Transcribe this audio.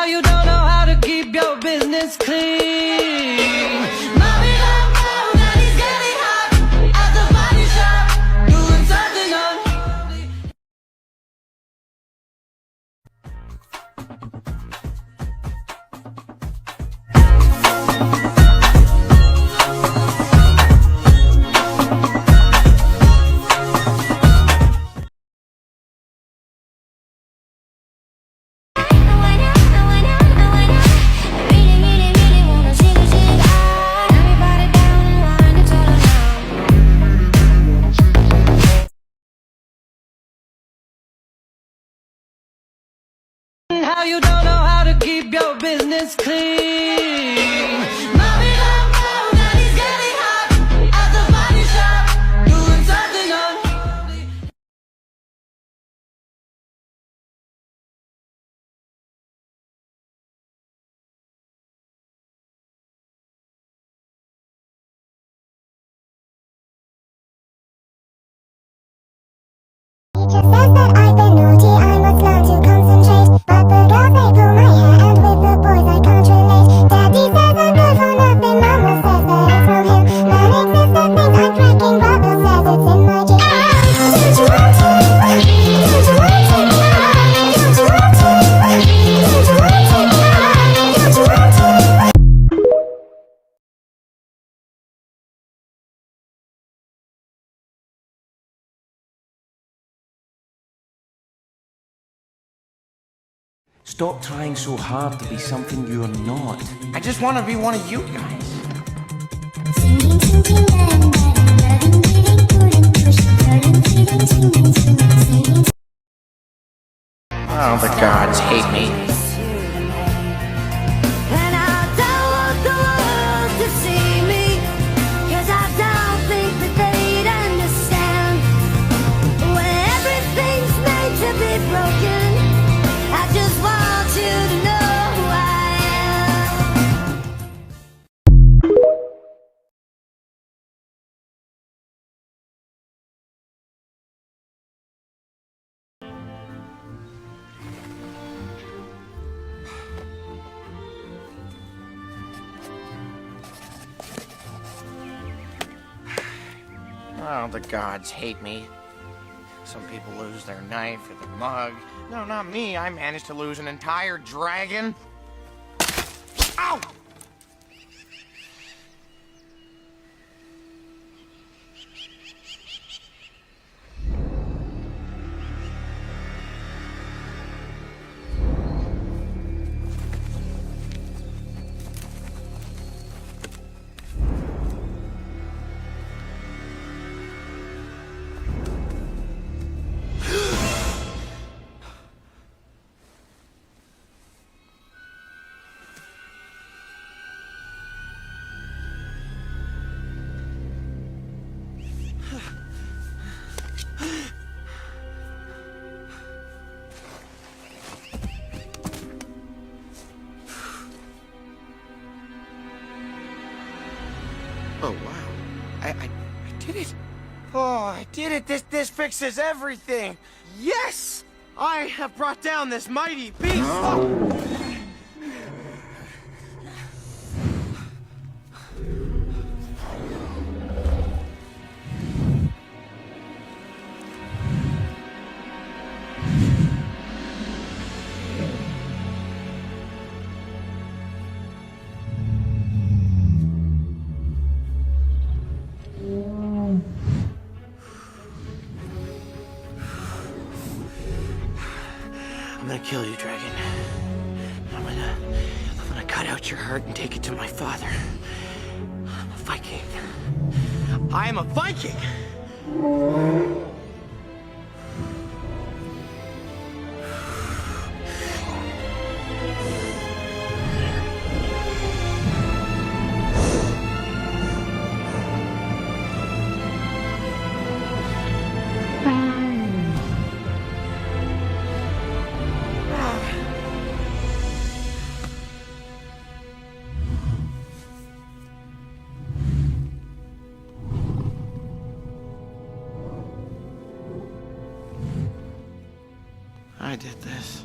how you don't know how to keep your business clean. Mommy don't know that he's getting hot at the body shop, doing something unholy. How you don't know how to keep your business clean. Mommy don't know that he's getting hot at the body shop, doing something unholy. Teacher says that I've been naughty, I must learn to concentrate. But the girls they pull my hair, and with the boys I can't relate. Daddy says I'm good for nothing, Mama says that it's from him. Manic sister thinks I'm cracking, brother says it's in my genes. Don't you want to? Don't you want to? Don't you want to? Don't you want to? Don't you want to? Stop trying so hard to be something you're not. I just want to be one of you guys. Singing, singing, letting, letting, beating, putting, pushing, turning, feeding, singing, singing, singing. Oh, the gods hate me. And I don't want the world to see me, 'cause I don't think that they'd understand. When everything's made to be broken, I just want you to know who I am. Oh, the gods hate me. Some people lose their knife or their mug. No, not me. I managed to lose an entire dragon. Ow! Oh, wow. I did it. Oh, I did it. This fixes everything. Yes! I have brought down this mighty beast. Oh. I'm gonna kill you, dragon. I'm gonna cut out your heart and take it to my father. I'm a Viking. I am a Viking! I did this.